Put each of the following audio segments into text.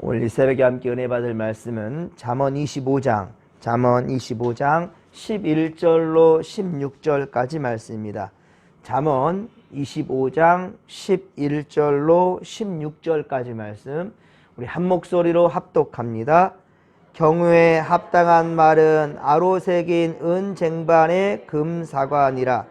오늘 이 새벽에 함께 은혜 받을 말씀은 잠언 25장 11절로 16절까지 말씀입니다. 잠언 25장 11절로 16절까지 말씀 우리 한 목소리로 합독합니다. 경우에 합당한 말은 아로 새긴 은쟁반의 금사관이라.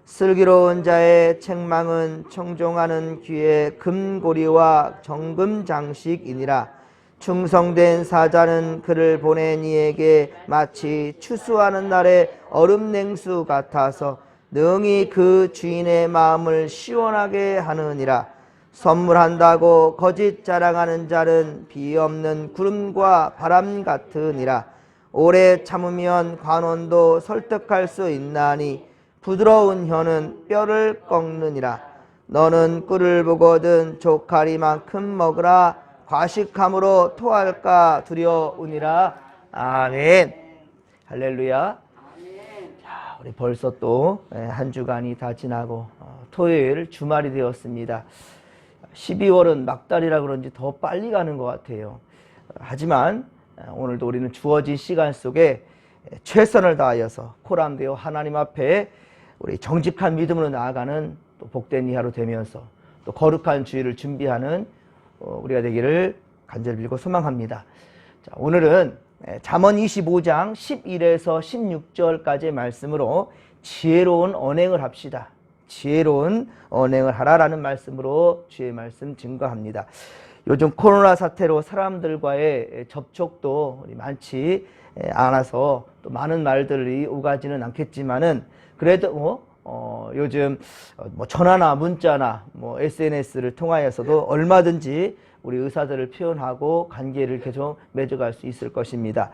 슬기로운 자의 책망은 청종하는 귀의 금고리와 정금장식이니라. 충성된 사자는 그를 보낸 이에게 마치 추수하는 날의 얼음냉수 같아서 능히 그 주인의 마음을 시원하게 하느니라. 선물한다고 거짓 자랑하는 자는 비 없는 구름과 바람 같으니라. 오래 참으면 관원도 설득할 수 있나니 부드러운 혀는 뼈를 꺾느니라. 너는 꿀을 보거든 조카리만큼 먹으라. 과식함으로 토할까 두려우니라. 아멘. 할렐루야. 자, 우리 벌써 또 한 주간이 다 지나고 토요일 주말이 되었습니다. 12월은 막달이라 그런지 더 빨리 가는 것 같아요. 하지만 오늘도 우리는 주어진 시간 속에 최선을 다하여서 코람되어 하나님 앞에 우리 정직한 믿음으로 나아가는 또 복된 이 하루 되면서 또 거룩한 주일을 준비하는 우리가 되기를 간절히 빌고 소망합니다. 자, 오늘은 잠언 25장 11에서 16절까지의 말씀으로 지혜로운 언행을 합시다. 지혜로운 언행을 하라라는 말씀으로 주의 말씀 증거합니다. 요즘 코로나 사태로 사람들과의 접촉도 많지 않아서 또 많은 말들이 오가지는 않겠지만은 그래도 요즘 전화나 문자나 SNS를 통하여서도 얼마든지 우리 의사들을 표현하고 관계를 계속 맺어갈 수 있을 것입니다.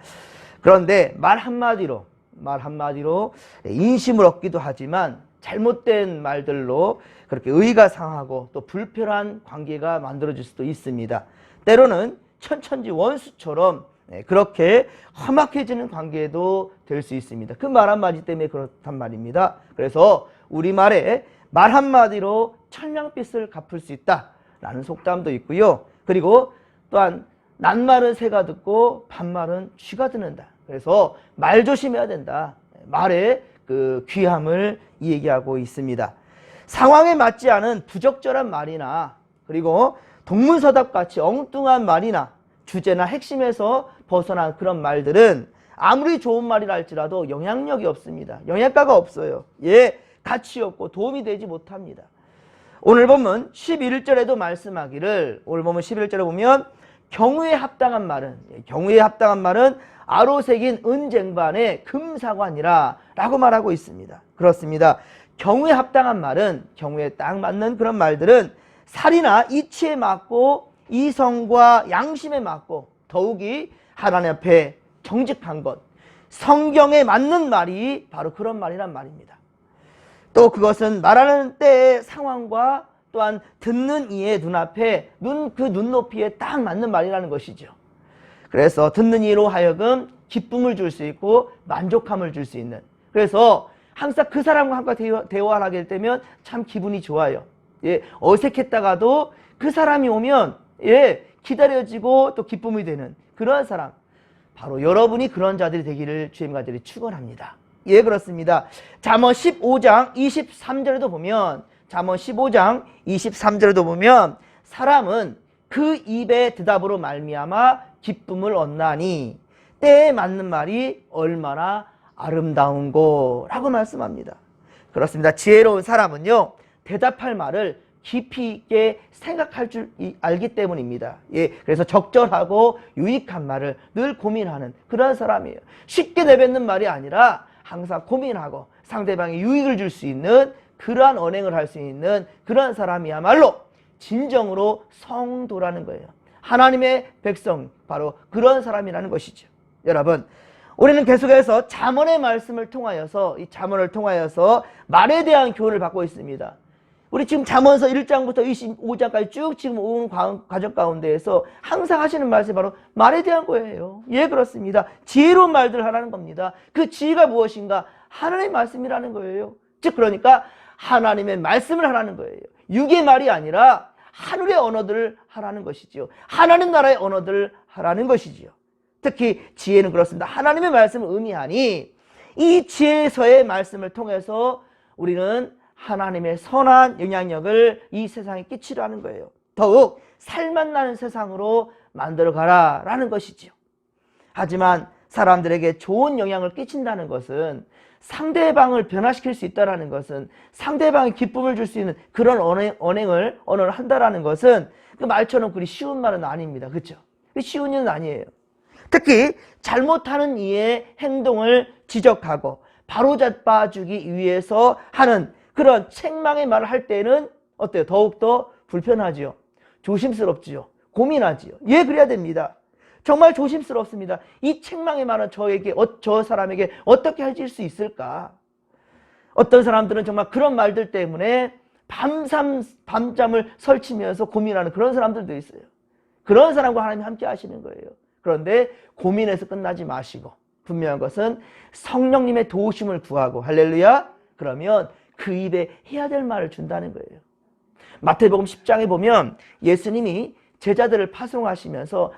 그런데 말 한마디로 인심을 얻기도 하지만 잘못된 말들로 그렇게 의가 상하고 또 불편한 관계가 만들어질 수도 있습니다. 때로는 천천지 원수처럼 그렇게 험악해지는 관계도 될 수 있습니다. 그 말 한마디 때문에 그렇단 말입니다. 그래서 우리말에 말 한마디로 천냥빚을 갚을 수 있다라는 속담도 있고요. 그리고 또한 낱말은 새가 듣고 반말은 쥐가 듣는다. 그래서 말 조심해야 된다. 말의 그 귀함을 얘기하고 있습니다. 상황에 맞지 않은 부적절한 말이나 그리고 동문서답같이 엉뚱한 말이나 주제나 핵심에서 벗어난 그런 말들은 아무리 좋은 말이라 할지라도 영향력이 없습니다. 영향가가 없어요. 가치 없고 도움이 되지 못합니다. 오늘 보면 11절에도 말씀하기를, 오늘 보면 11절에 보면 경우에 합당한 말은 아로 새긴 은쟁반의 금사관이라 라고 말하고 있습니다. 그렇습니다. 경우에 합당한 말은, 경우에 딱 맞는 그런 말들은 살이나 이치에 맞고 이성과 양심에 맞고 더욱이 하나님 앞에 정직한 것, 성경에 맞는 말이 바로 그런 말이란 말입니다. 또 그것은 말하는 때의 상황과 또한 듣는 이의 눈앞에 그 눈높이에 딱 맞는 말이라는 것이죠. 그래서 듣는 이로 하여금 기쁨을 줄 수 있고 만족함을 줄 수 있는, 그래서 항상 그 사람과 함께 대화를 하게 되면 참 기분이 좋아요. 어색했다가도 그 사람이 오면 기다려지고 또 기쁨이 되는 그런 사람, 바로 여러분이 그런 자들이 되기를 주님 간절히 축원합니다. 그렇습니다. 잠언 15장 23절에도 보면, 사람은 그 입의 대답으로 말미암아 기쁨을 얻나니 때에 맞는 말이 얼마나 아름다운고 라고 말씀합니다. 그렇습니다. 지혜로운 사람은요, 대답할 말을 깊이 있게 생각할 줄 알기 때문입니다. 그래서 적절하고 유익한 말을 늘 고민하는 그런 사람이에요. 쉽게 내뱉는 말이 아니라 항상 고민하고 상대방에 유익을 줄 수 있는 그러한 언행을 할 수 있는 그런 사람이야말로 진정으로 성도라는 거예요. 하나님의 백성, 바로 그런 사람이라는 것이죠. 여러분, 우리는 계속해서 잠언의 말씀을 통하여서, 이 잠언을 통하여서 말에 대한 교훈을 받고 있습니다. 우리 지금 잠언서 1장부터 25장까지 쭉 지금 온 과정 가운데에서 항상 하시는 말씀이 바로 말에 대한 거예요. 그렇습니다. 지혜로운 말들을 하라는 겁니다. 그 지혜가 무엇인가? 하나님의 말씀이라는 거예요. 즉 그러니까 하나님의 말씀을 하라는 거예요. 육의 말이 아니라 하늘의 언어들을 하라는 것이지요. 하나님 나라의 언어들을 하라는 것이지요. 특히 지혜는 그렇습니다. 하나님의 말씀을 의미하니 이 지혜서의 말씀을 통해서 우리는 하나님의 선한 영향력을 이 세상에 끼치려는 거예요. 더욱 살맛나는 세상으로 만들어가라라는 것이지요. 하지만 사람들에게 좋은 영향을 끼친다는 것은, 상대방을 변화시킬 수 있다는 것은, 상대방에 기쁨을 줄 수 있는 그런 언어를 한다는 것은 그 말처럼 그리 쉬운 말은 아닙니다. 그렇죠? 쉬운 일은 아니에요. 특히 잘못하는 이의 행동을 지적하고 바로잡아주기 위해서 하는 그런 책망의 말을 할 때는 어때요? 더욱더 불편하지요. 조심스럽지요. 고민하지요. 예, 그래야 됩니다. 정말 조심스럽습니다. 이 책망의 말은 저 사람에게 어떻게 해줄 수 있을까? 어떤 사람들은 정말 그런 말들 때문에 밤잠을 설치면서 고민하는 그런 사람들도 있어요. 그런 사람과 하나님이 함께 하시는 거예요. 그런데 고민해서 끝나지 마시고, 분명한 것은 성령님의 도우심을 구하고, 할렐루야, 그러면 그 입에 해야 될 말을 준다는 거예요. 마태복음 10장에 보면 예수님이 제자들을 파송하시면서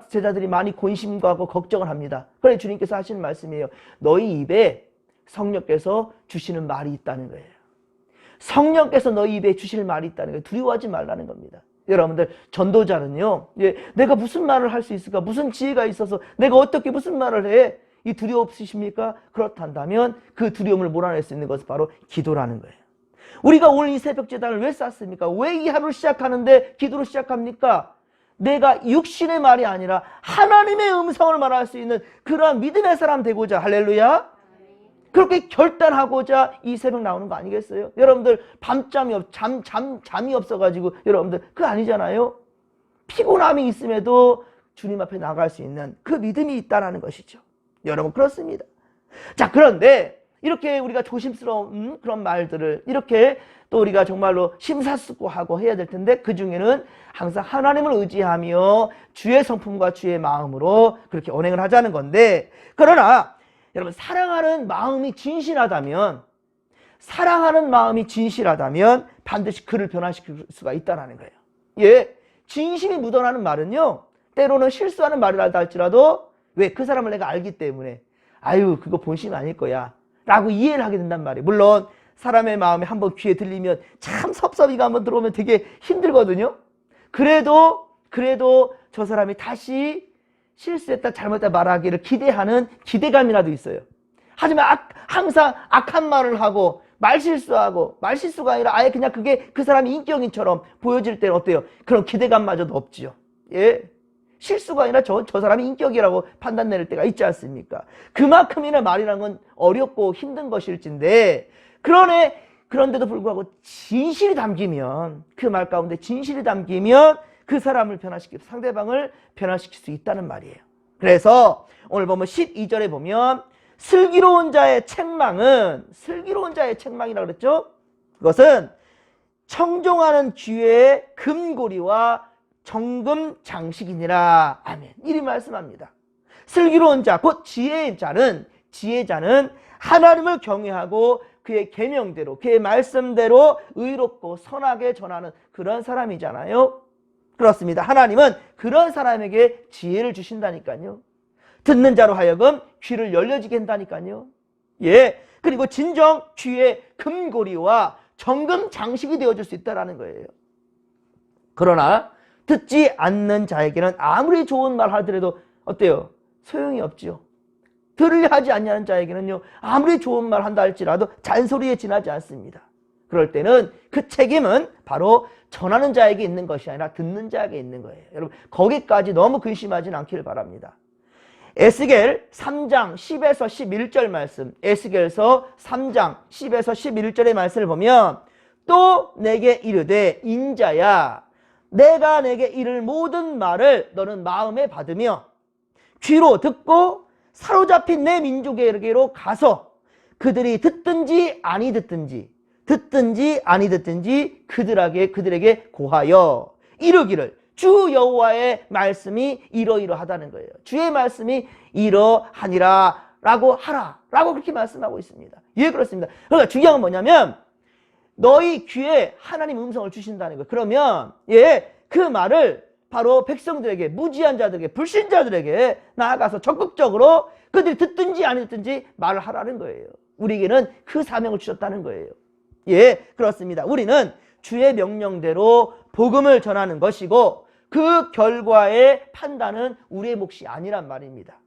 제자들이 많이 곤심하고 걱정을 합니다. 그래서 주님께서 하시는 말씀이에요. 너희 입에 성령께서 주시는 말이 있다는 거예요. 성령께서 너희 입에 주실 말이 있다는 거예요. 두려워하지 말라는 겁니다. 여러분들, 전도자는요, 내가 무슨 말을 할 수 있을까? 무슨 지혜가 있어서 내가 어떻게 무슨 말을 해? 이 두려움 없으십니까? 그렇단다면 그 두려움을 몰아낼 수 있는 것은 바로 기도라는 거예요. 우리가 오늘 이 새벽 제단을 왜 쌌습니까? 왜 이 하루를 시작하는데 기도로 시작합니까? 내가 육신의 말이 아니라 하나님의 음성을 말할 수 있는 그러한 믿음의 사람 되고자, 할렐루야, 그렇게 결단하고자 이 새벽 나오는 거 아니겠어요? 여러분들 잠이 없어가지고 여러분들 그거 아니잖아요. 피곤함이 있음에도 주님 앞에 나갈 수 있는 그 믿음이 있다는 것이죠. 여러분, 그렇습니다. 자, 그런데 이렇게 우리가 조심스러운 그런 말들을 이렇게 또 우리가 정말로 심사숙고하고 해야 될 텐데, 그 중에는 항상 하나님을 의지하며 주의 성품과 주의 마음으로 그렇게 언행을 하자는 건데, 그러나 여러분, 사랑하는 마음이 진실하다면 반드시 그를 변화시킬 수가 있다는 거예요. 예, 진심이 묻어나는 말은요, 때로는 실수하는 말이라도 할지라도, 왜? 그 사람을 내가 알기 때문에, 아유, 그거 본심 아닐 거야 라고 이해를 하게 된단 말이에요. 물론 사람의 마음이 한번 귀에 들리면 참 섭섭이가 한번 들어오면 되게 힘들거든요. 그래도 저 사람이 다시 실수했다 잘못했다 말하기를 기대하는 기대감이라도 있어요. 하지만 항상 악한 말을 하고 말실수가 아니라 아예 그냥 그게 그 사람이 인격인처럼 보여질 때는 어때요? 그런 기대감마저도 없지요. 예, 실수가 아니라 저 사람이 인격이라고 판단 내릴 때가 있지 않습니까? 그만큼이나 말이라는 건 어렵고 힘든 것일진데, 그런데도 불구하고 진실이 담기면, 그 말 가운데 진실이 담기면 그 사람을 변화시키고 상대방을 변화시킬 수 있다는 말이에요. 그래서 오늘 보면 12절에 보면 슬기로운 자의 책망이라고 그랬죠? 그것은 청종하는 귀의 금고리와 정금 장식이니라. 아멘. 이리 말씀합니다. 슬기로운 자, 곧 지혜자는 하나님을 경외하고 그의 계명대로, 그의 말씀대로 의롭고 선하게 전하는 그런 사람이잖아요. 그렇습니다. 하나님은 그런 사람에게 지혜를 주신다니까요. 듣는 자로 하여금 귀를 열려지게 한다니까요. 예, 그리고 진정 귀의 금고리와 정금 장식이 되어줄 수 있다는 거예요. 그러나 듣지 않는 자에게는 아무리 좋은 말 하더라도 어때요? 소용이 없지요. 들으려 하지 않냐는 자에게는요, 아무리 좋은 말 한다 할지라도 잔소리에 지나지 않습니다. 그럴 때는 그 책임은 바로 전하는 자에게 있는 것이 아니라 듣는 자에게 있는 거예요. 여러분, 거기까지 너무 근심하지는 않기를 바랍니다. 에스겔 3장 10에서 11절 말씀, 에스겔서 3장 10에서 11절의 말씀을 보면, 또 내게 이르되 인자야, 내가 내게 이를 모든 말을 너는 마음에 받으며 귀로 듣고 사로잡힌 내 민족에게로 가서 그들이 듣든지 아니 듣든지 그들에게 고하여 이르기를 주 여호와의 말씀이 이러이러하다는 거예요. 주의 말씀이 이러하니라 라고 하라 라고 그렇게 말씀하고 있습니다. 예, 그렇습니다. 그러니까 중요한 건 뭐냐면 너희 귀에 하나님 음성을 주신다는 거예요. 그러면 그 말을 바로 백성들에게, 무지한 자들에게, 불신자들에게 나아가서 적극적으로 그들이 듣든지 안 듣든지 말을 하라는 거예요. 우리에게는 그 사명을 주셨다는 거예요. 그렇습니다. 우리는 주의 명령대로 복음을 전하는 것이고 그 결과의 판단은 우리의 몫이 아니란 말입니다.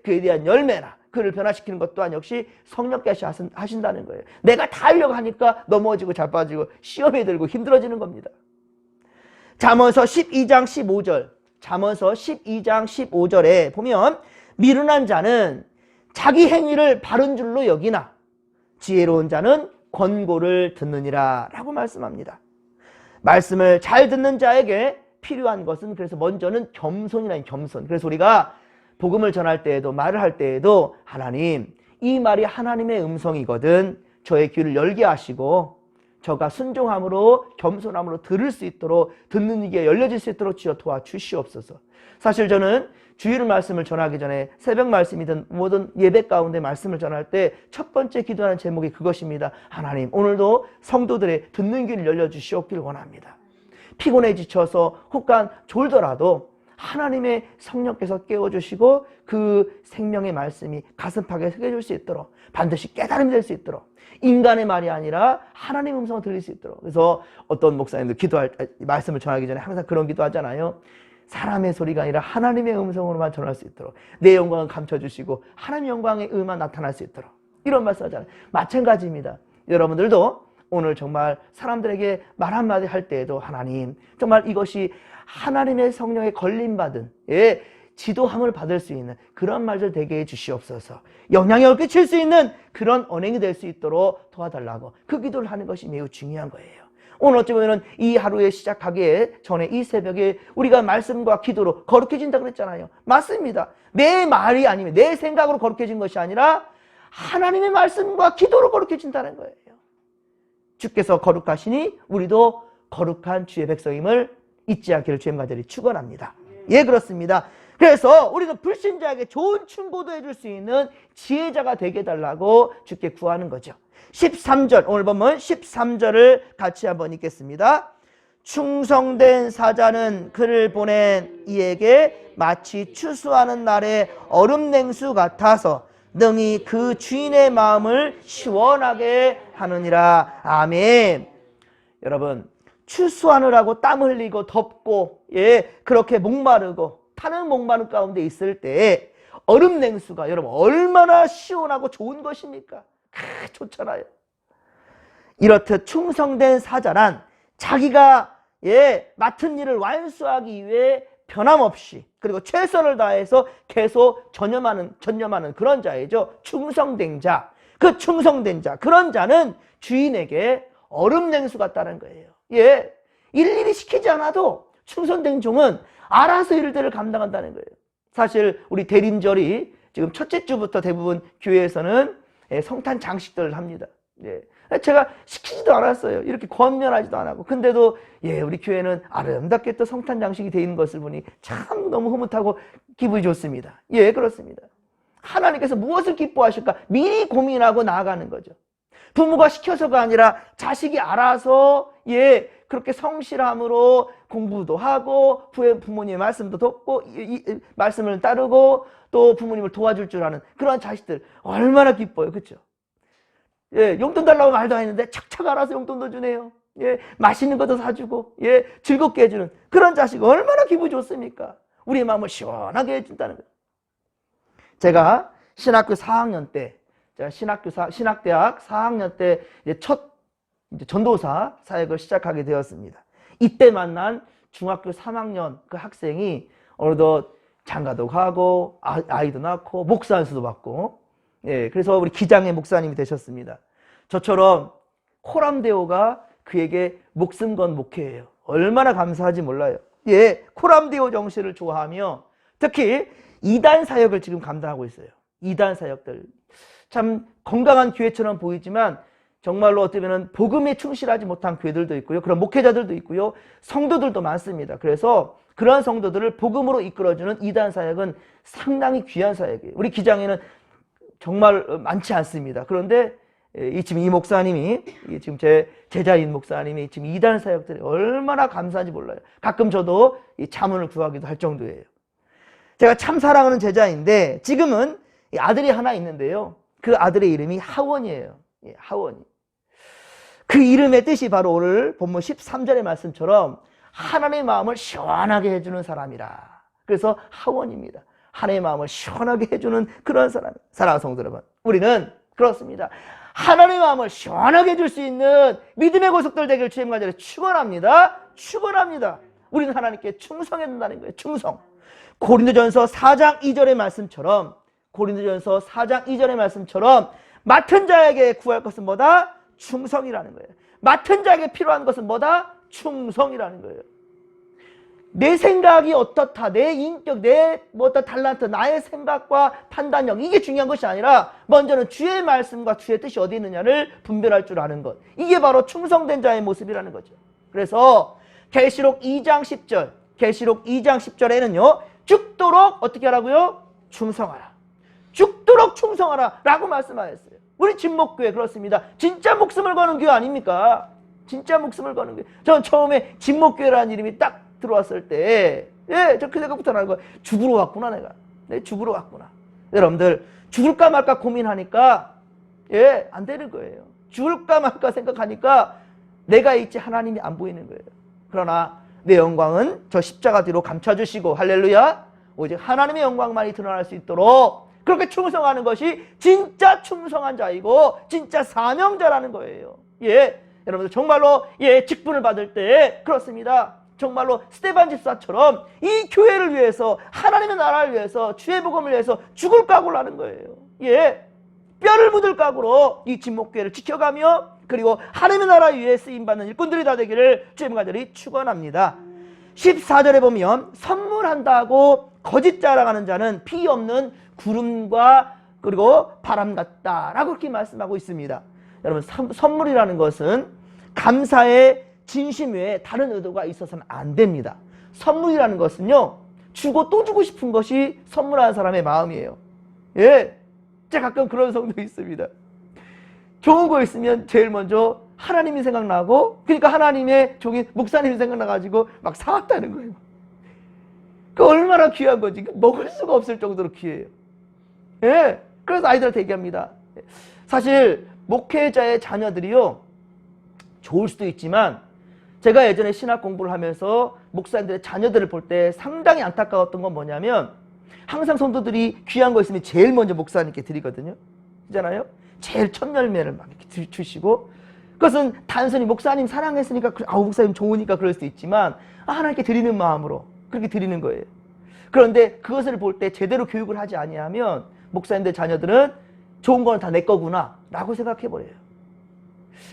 그에 대한 열매나 그를 변화시키는 것 또한 역시 성령께서 하신다는 거예요. 내가 다 하려고 하니까 넘어지고 자빠지고 시험에 들고 힘들어지는 겁니다. 잠언서 12장 15절, 잠언서 12장 15절에 보면 미련한 자는 자기 행위를 바른 줄로 여기나 지혜로운 자는 권고를 듣느니라 라고 말씀합니다. 말씀을 잘 듣는 자에게 필요한 것은 그래서 먼저는 겸손이라는 겸손. 그래서 우리가 복음을 전할 때에도 말을 할 때에도 하나님, 이 말이 하나님의 음성이거든 저의 귀를 열게 하시고 저가 순종함으로 겸손함으로 들을 수 있도록 듣는 이게 열려질 수 있도록 주여 도와주시옵소서. 사실 저는 주일 말씀을 전하기 전에 새벽 말씀이든 모든 예배 가운데 말씀을 전할 때 첫 번째 기도하는 제목이 그것입니다. 하나님, 오늘도 성도들의 듣는 귀를 열려주시옵기를 원합니다. 피곤해 지쳐서 혹간 졸더라도 하나님의 성령께서 깨워주시고 그 생명의 말씀이 가슴팍에 새겨질 수 있도록 반드시 깨달음이 될 수 있도록 인간의 말이 아니라 하나님 음성을 들릴 수 있도록. 그래서 어떤 목사님들 말씀을 전하기 전에 항상 그런 기도하잖아요. 사람의 소리가 아니라 하나님의 음성으로만 전할 수 있도록 내 영광을 감춰주시고 하나님의 영광의 의만 나타날 수 있도록 이런 말씀 하잖아요. 마찬가지입니다. 여러분들도 오늘 정말 사람들에게 말 한마디 할 때에도 하나님, 정말 이것이 하나님의 성령에 걸림받은 지도함을 받을 수 있는 그런 말들 되게 해주시옵소서. 영향력을 끼칠 수 있는 그런 언행이 될 수 있도록 도와달라고 그 기도를 하는 것이 매우 중요한 거예요. 오늘 어쩌면 이 하루에 시작하기에 전에 이 새벽에 우리가 말씀과 기도로 거룩해진다고 그랬잖아요. 맞습니다. 내 말이 아니면 내 생각으로 거룩해진 것이 아니라 하나님의 말씀과 기도로 거룩해진다는 거예요. 주께서 거룩하시니 우리도 거룩한 주의 백성임을 잊지 않기를 주의 간절히 축원합니다. 그렇습니다. 그래서 우리는 불신자에게 좋은 충고도 해줄 수 있는 지혜자가 되게 해달라고 주께 구하는 거죠. 13절, 오늘 보면 13절을 같이 한번 읽겠습니다. 충성된 사자는 그를 보낸 이에게 마치 추수하는 날의 얼음 냉수 같아서 능히 그 주인의 마음을 시원하게 하느니라. 아멘. 여러분, 추수하느라고 땀 흘리고 덥고 그렇게 목마르고 타는 목마름 가운데 있을 때 얼음 냉수가 여러분 얼마나 시원하고 좋은 것입니까? 좋잖아요. 이렇듯 충성된 사자란 자기가 맡은 일을 완수하기 위해 변함없이 그리고 최선을 다해서 계속 전념하는 그런 자이죠. 충성된 자. 그 충성된 자, 그런 자는 주인에게 얼음 냉수 같다는 거예요. 일일이 시키지 않아도 충성된 종은 알아서 일들을 감당한다는 거예요. 사실 우리 대림절이 지금 첫째 주부터 대부분 교회에서는 성탄 장식들을 합니다. 제가 시키지도 않았어요. 이렇게 권면하지도 않았고. 근데도 우리 교회는 아름답게 또 성탄 장식이 되어 있는 것을 보니 참 너무 흐뭇하고 기분이 좋습니다. 그렇습니다. 하나님께서 무엇을 기뻐하실까 미리 고민하고 나아가는 거죠. 부모가 시켜서가 아니라 자식이 알아서 그렇게 성실함으로 공부도 하고 부모님의 말씀도 듣고 말씀을 따르고 또 부모님을 도와줄 줄 아는 그런 자식들 얼마나 기뻐요. 그렇죠? 용돈 달라고 말도 안 했는데 착착 알아서 용돈도 주네요. 맛있는 것도 사주고 즐겁게 해주는 그런 자식 얼마나 기분이 좋습니까? 우리의 마음을 시원하게 해준다는 거예요. 제가 신학교 4학년 때 신학대학 4학년 때 첫 전도사 사역을 시작하게 되었습니다. 이때 만난 중학교 3학년 그 학생이 어느덧 장가도 가고 아이도 낳고 목사 안수도 받고 그래서 우리 기장의 목사님이 되셨습니다. 저처럼 코람데오가 그에게 목숨 건 목회예요. 얼마나 감사하지 몰라요. 코람데오 정신을 좋아하며 특히 이단 사역을 지금 감당하고 있어요. 이단 사역들 참 건강한 교회처럼 보이지만 정말로 어쩌면 복음에 충실하지 못한 교회들도 있고요. 그런 목회자들도 있고요. 성도들도 많습니다. 그래서 그러한 성도들을 복음으로 이끌어주는 이단 사역은 상당히 귀한 사역이에요. 우리 기장에는 정말 많지 않습니다. 그런데 지금 이 목사님이, 지금 제 제자인 목사님이 지금 이단 사역들이 얼마나 감사한지 몰라요. 가끔 저도 이 자문을 구하기도 할 정도예요. 제가 참 사랑하는 제자인데 지금은 아들이 하나 있는데요. 그 아들의 이름이 하원이에요. 하원이. 그 이름의 뜻이 바로 오늘 본문 13절의 말씀처럼 하나님의 마음을 시원하게 해주는 사람이라. 그래서 하원입니다. 하나님의 마음을 시원하게 해주는 그런 사람. 사랑하는 성도 여러분, 우리는 그렇습니다. 하나님의 마음을 시원하게 해줄 수 있는 믿음의 고속들 되기를 주님 간절히 축원합니다. 축원합니다. 우리는 하나님께 충성해야 된다는 거예요. 충성. 고린도전서 4장 2절의 말씀처럼, 고린도전서 4장 2절의 말씀처럼 맡은 자에게 구할 것은 뭐다? 충성이라는 거예요. 맡은 자에게 필요한 것은 뭐다? 충성이라는 거예요. 내 생각이 어떻다, 내 인격, 내 어떤 달란트, 나의 생각과 판단력, 이게 중요한 것이 아니라 먼저는 주의 말씀과 주의 뜻이 어디 있느냐를 분별할 줄 아는 것, 이게 바로 충성된 자의 모습이라는 거죠. 그래서 계시록 2장 10절, 계시록 2장 10절에는요 죽도록 어떻게 하라고요? 충성하라. 죽도록 충성하라 라고 말씀하셨어요. 우리 진목교회 그렇습니다. 진짜 목숨을 거는 교회 아닙니까? 진짜 목숨을 거는 교회. 전 처음에 진목교회라는 이름이 딱 들어왔을 때, 저 그 생각부터 나는 거예요. 죽으러 왔구나, 내가. 내 죽으러 왔구나. 여러분들, 죽을까 말까 고민하니까, 안 되는 거예요. 죽을까 말까 생각하니까 내가 있지 하나님이 안 보이는 거예요. 그러나 내 영광은 저 십자가 뒤로 감춰주시고, 할렐루야, 오직 하나님의 영광만이 드러날 수 있도록 그렇게 충성하는 것이 진짜 충성한 자이고 진짜 사명자라는 거예요. 여러분들 정말로 직분을 받을 때 그렇습니다. 정말로 스데반 집사처럼 이 교회를 위해서, 하나님의 나라를 위해서, 주의 복음을 위해서 죽을 각오를 하는 거예요. 뼈를 묻을 각오로 이 진목교회를 지켜가며, 그리고 하나님의 나라 위에 쓰임받는 일꾼들이 다 되기를 주님 간절히 축원합니다. 14절에 보면 선물한다고 거짓 자랑하는 자는 피 없는 구름과 그리고 바람 같다라고 그렇게 말씀하고 있습니다. 여러분, 선물이라는 것은 감사의 진심 외에 다른 의도가 있어서는 안 됩니다. 선물이라는 것은요, 주고 또 주고 싶은 것이 선물하는 사람의 마음이에요. 제가 가끔 그런 성도 있습니다. 좋은 거 있으면 제일 먼저 하나님이 생각나고, 그러니까 하나님의 종인 목사님이 생각나가지고 막 사왔다는 거예요. 그 얼마나 귀한 거지. 먹을 수가 없을 정도로 귀해요. 그래서 아이들한테 얘기합니다. 사실 목회자의 자녀들이요, 좋을 수도 있지만 제가 예전에 신학 공부를 하면서 목사님들의 자녀들을 볼 때 상당히 안타까웠던 건 뭐냐면, 항상 성도들이 귀한 거 있으면 제일 먼저 목사님께 드리거든요. 그잖아요. 제일 첫 열매를 막 이렇게 주시고, 그것은 단순히 목사님 사랑했으니까, 목사님 좋으니까 그럴 수도 있지만, 하나님께 드리는 마음으로 그렇게 드리는 거예요. 그런데 그것을 볼 때 제대로 교육을 하지 아니하면 목사님들 자녀들은 좋은 건 다 내 거구나 라고 생각해버려요.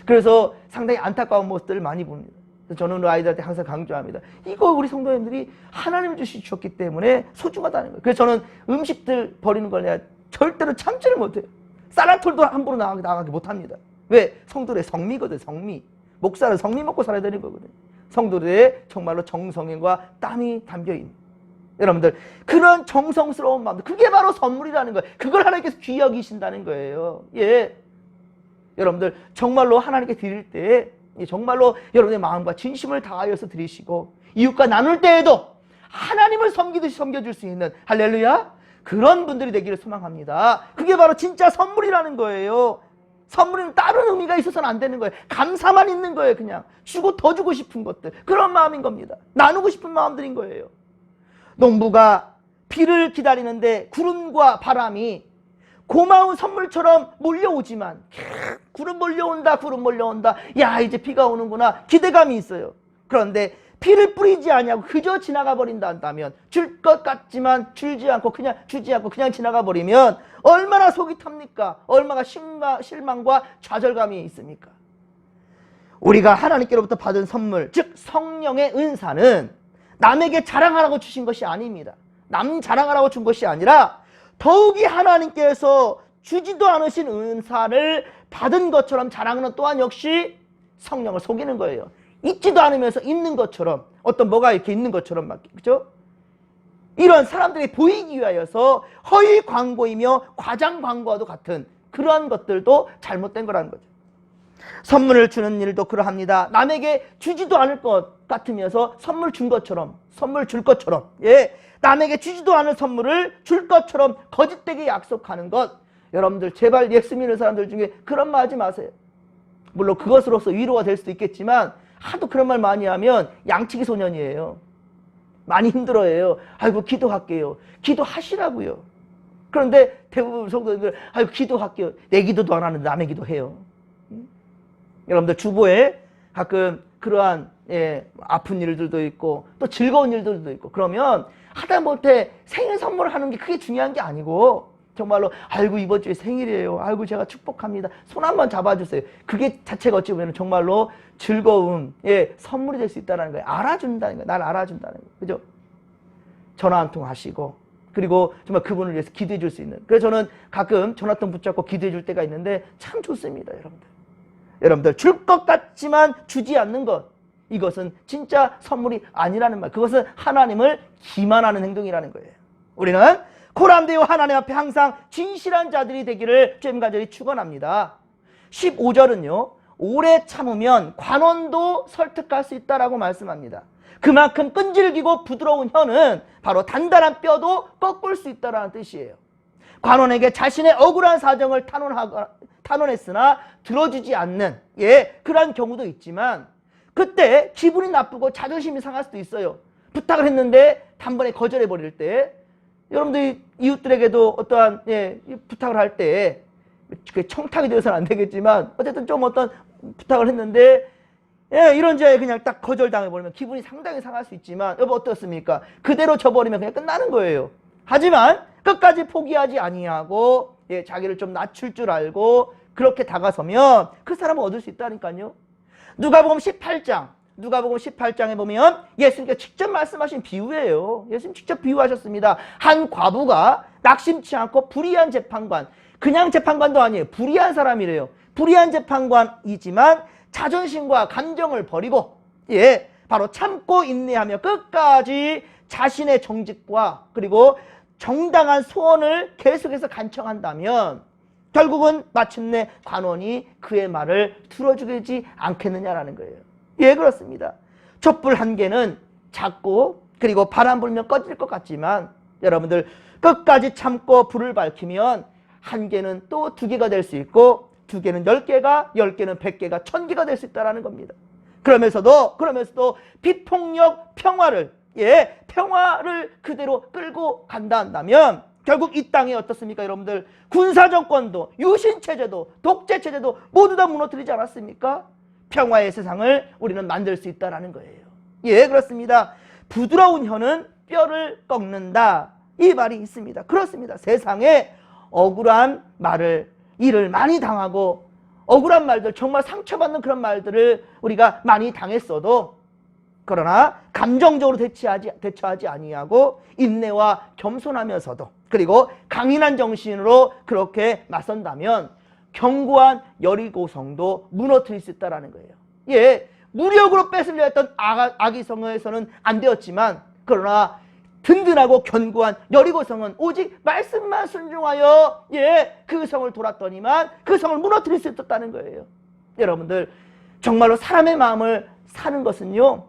그래서 상당히 안타까운 모습들을 많이 봅니다. 저는 우리 아이들한테 항상 강조합니다. 이거 우리 성도님들이 하나님이 주셨기 때문에 소중하다는 거예요. 그래서 저는 음식들 버리는 걸 내가 절대로 참지를 못해요. 쌀알톨도 함부로 나가게 못합니다. 왜? 성도들의 성미거든, 성미. 목사는 성미 먹고 살아야 되는 거거든요. 성도들의 정말로 정성과 땀이 담겨있는, 여러분들 그런 정성스러운 마음들, 그게 바로 선물이라는 거예요. 그걸 하나님께서 귀히 여기신다는 거예요. 여러분들 정말로 하나님께 드릴 때 정말로 여러분의 마음과 진심을 다하여서 드리시고, 이웃과 나눌 때에도 하나님을 섬기듯이 섬겨줄 수 있는, 할렐루야, 그런 분들이 되기를 소망합니다. 그게 바로 진짜 선물이라는 거예요. 선물은 다른 의미가 있어서는 안 되는 거예요. 감사만 있는 거예요. 그냥 주고 더 주고 싶은 것들, 그런 마음인 겁니다. 나누고 싶은 마음들인 거예요. 농부가 비를 기다리는데 구름과 바람이 고마운 선물처럼 몰려오지만, 구름 몰려온다, 구름 몰려온다, 야 이제 비가 오는구나, 기대감이 있어요. 그런데 비를 뿌리지 않냐고 그저 지나가 버린다 한다면, 줄 것 같지만 주지 않고 그냥 지나가 버리면 얼마나 속이 탑니까? 얼마나 실망과 좌절감이 있습니까? 우리가 하나님께로부터 받은 선물, 즉 성령의 은사는 남에게 자랑하라고 주신 것이 아닙니다. 남 자랑하라고 준 것이 아니라 더욱이 하나님께서 주지도 않으신 은사를 받은 것처럼 자랑하는 또한 역시 성령을 속이는 거예요. 있지도 않으면서 있는 것처럼, 어떤 뭐가 이렇게 있는 것처럼 막, 그죠? 이런 사람들이 보이기 위하여서 허위 광고이며 과장 광고와도 같은 그러한 것들도 잘못된 거라는 거죠. 선물을 주는 일도 그러합니다. 남에게 주지도 않을 것 같으면서 선물 준 것처럼, 선물 줄 것처럼, 남에게 주지도 않을 선물을 줄 것처럼 거짓되게 약속하는 것. 여러분들 제발 예수 믿는 사람들 중에 그런 말 하지 마세요. 물론 그것으로서 위로가 될 수도 있겠지만 하도 그런 말 많이 하면 양치기 소년이에요. 많이 힘들어해요. 아이고 기도할게요. 기도하시라고요. 그런데 대부분 성도님들 아이고 기도할게요. 내 기도도 안 하는데 남의 기도해요. 여러분들 주보에 가끔 그러한 아픈 일들도 있고 또 즐거운 일들도 있고 그러면 하다못해 생일 선물을 하는 게 그게 중요한 게 아니고 정말로 아이고 이번 주에 생일이에요. 아이고 제가 축복합니다. 손 한번 잡아주세요. 그게 자체가 어찌 보면 정말로 즐거움, 선물이 될 수 있다는 거예요. 알아준다는 거예요. 날 알아준다는 거예요. 그죠? 전화 한 통 하시고 그리고 정말 그분을 위해서 기도해 줄 수 있는. 그래서 저는 가끔 전화통 붙잡고 기도해 줄 때가 있는데 참 좋습니다. 여러분들 줄 것 같지만 주지 않는 것, 이것은 진짜 선물이 아니라는 말. 그것은 하나님을 기만하는 행동이라는 거예요. 우리는 고람되어 하나님 앞에 항상 진실한 자들이 되기를 주님 간절히 축원합니다. 15절은요. 오래 참으면 관원도 설득할 수 있다라고 말씀합니다. 그만큼 끈질기고 부드러운 혀는 바로 단단한 뼈도 꺾을 수 있다라는 뜻이에요. 관원에게 자신의 억울한 사정을 탄원했으나 들어주지 않는 그러한 경우도 있지만 그때 기분이 나쁘고 자존심이 상할 수도 있어요. 부탁을 했는데 단번에 거절해버릴 때 여러분들이 이웃들에게도 어떠한 부탁을 할 때 청탁이 되어서는 안 되겠지만 어쨌든 좀 어떤 부탁을 했는데 이런저런 그냥 딱 거절당해버리면 기분이 상당히 상할 수 있지만 여보 어떻습니까? 그대로 져버리면 그냥 끝나는 거예요. 하지만 끝까지 포기하지 아니하고 자기를 좀 낮출 줄 알고 그렇게 다가서면 그 사람은 얻을 수 있다니까요. 누가복음 18장에 보면 예수님께서 직접 말씀하신 비유예요. 예수님 직접 비유하셨습니다. 한 과부가 낙심치 않고 불의한 재판관, 그냥 재판관도 아니에요. 불의한 사람이래요. 불의한 재판관이지만 자존심과 감정을 버리고 바로 참고 인내하며 끝까지 자신의 정직과 그리고 정당한 소원을 계속해서 간청한다면 결국은 마침내 관원이 그의 말을 들어주지 않겠느냐라는 거예요. 그렇습니다. 촛불 한 개는 작고 그리고 바람 불면 꺼질 것 같지만 여러분들 끝까지 참고 불을 밝히면 한 개는 또 두 개가 될 수 있고 두 개는 10개가, 10개는 100개가, 1000개가 될 수 있다는 겁니다. 그러면서도 비폭력 평화를 그대로 끌고 간다 한다면 결국 이 땅에 어떻습니까? 여러분들 군사정권도 유신체제도 독재체제도 모두 다 무너뜨리지 않았습니까? 평화의 세상을 우리는 만들 수 있다는 거예요. 그렇습니다. 부드러운 혀는 뼈를 꺾는다. 이 말이 있습니다. 그렇습니다. 세상에 억울한 일을 많이 당하고 억울한 말들, 정말 상처받는 그런 말들을 우리가 많이 당했어도 그러나 감정적으로 대처하지 아니하고 인내와 겸손하면서도 그리고 강인한 정신으로 그렇게 맞선다면 견고한 여리고성도 무너뜨릴 수 있다는 거예요. 무력으로 뺏으려 했던 아기성에서는 안 되었지만 그러나 든든하고 견고한 여리고성은 오직 말씀만 순종하여 그 성을 돌았더니만 그 성을 무너뜨릴 수 있었다는 거예요. 여러분들 정말로 사람의 마음을 사는 것은요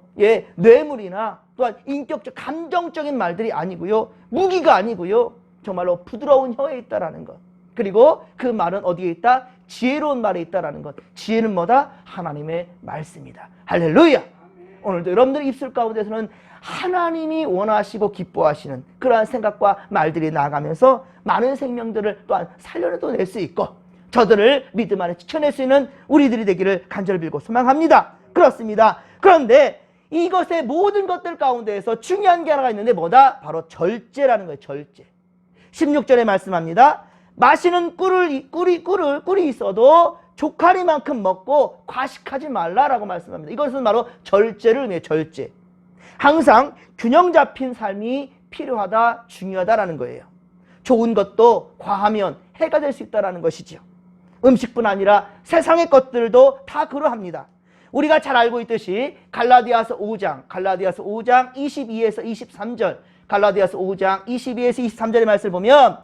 뇌물이나 또한 인격적 감정적인 말들이 아니고요 무기가 아니고요 정말로 부드러운 혀에 있다라는 것. 그리고 그 말은 어디에 있다? 지혜로운 말에 있다라는 것. 지혜는 뭐다? 하나님의 말씀이다. 할렐루야. 오늘도 여러분들 입술 가운데서는 하나님이 원하시고 기뻐하시는 그러한 생각과 말들이 나아가면서 많은 생명들을 또한 살려내도 낼 수 있고 저들을 믿음 안에 지켜낼 수 있는 우리들이 되기를 간절히 빌고 소망합니다. 그렇습니다. 그런데 이것의 모든 것들 가운데에서 중요한 게 하나가 있는데 뭐다? 바로 절제라는 거예요. 절제. 16절에 말씀합니다. 마시는 꿀이 있어도 조카리만큼 먹고 과식하지 말라라고 말씀합니다. 이것은 바로 절제를 의미해요. 절제. 항상 균형 잡힌 삶이 필요하다, 중요하다라는 거예요. 좋은 것도 과하면 해가 될 수 있다는 것이죠. 음식뿐 아니라 세상의 것들도 다 그러합니다. 우리가 잘 알고 있듯이 갈라디아서 5장 22에서 23절, 갈라디아서 5장 22에서 23절의 말씀을 보면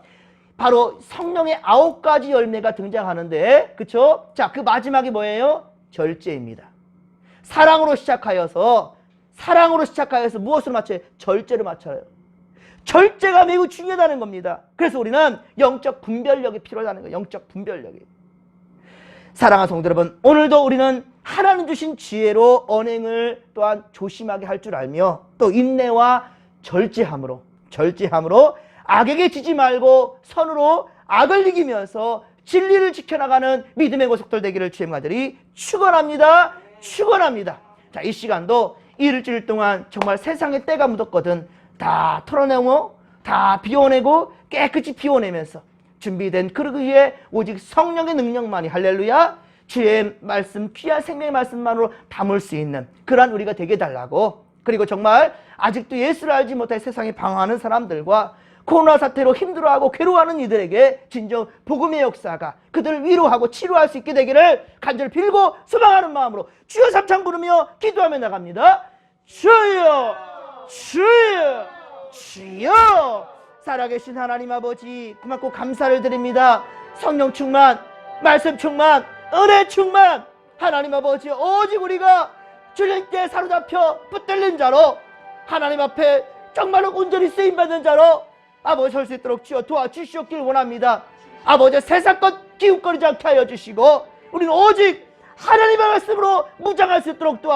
바로 성령의 9가지 열매가 등장하는데, 그쵸? 자, 그 마지막이 뭐예요? 절제입니다. 사랑으로 시작하여서 무엇으로 맞춰요? 절제로 맞춰요. 절제가 매우 중요하다는 겁니다. 그래서 우리는 영적 분별력이 필요하다는 거예요. 영적 분별력이. 사랑하는 성도 여러분, 오늘도 우리는 하나님 주신 지혜로 언행을 또한 조심하게 할 줄 알며, 또 인내와 절제함으로 악에게 지지 말고 선으로 악을 이기면서 진리를 지켜나가는 믿음의 고속들 되기를 주의 아들이 축원합니다. 자, 이 시간도 일주일 동안 정말 세상에 때가 묻었거든 다 털어내고 다 비워내고 깨끗이 비워내면서 준비된 그 위에 오직 성령의 능력만이, 할렐루야, 주의 말씀, 귀한 생명의 말씀만으로 담을 수 있는 그러한 우리가 되게 달라고, 그리고 정말 아직도 예수를 알지 못해 세상에 방황하는 사람들과 코로나 사태로 힘들어하고 괴로워하는 이들에게 진정 복음의 역사가 그들을 위로하고 치료할 수 있게 되기를 간절히 빌고 소망하는 마음으로 주여 삼창 부르며 기도하며 나갑니다. 주여, 주여, 주여. 살아계신 하나님 아버지, 고맙고 감사를 드립니다. 성령 충만, 말씀 충만, 은혜 충만. 하나님 아버지, 오직 우리가 주님께 사로잡혀 붙들린 자로 하나님 앞에 정말로 온전히 쓰임받는 자로 아버지 설 수 있도록 주여 도와주시옵길 원합니다. 아버지, 세상 것 기웃거리지 않게 하여 주시고 우리는 오직 하나님의 말씀으로 무장할 수 있도록 도와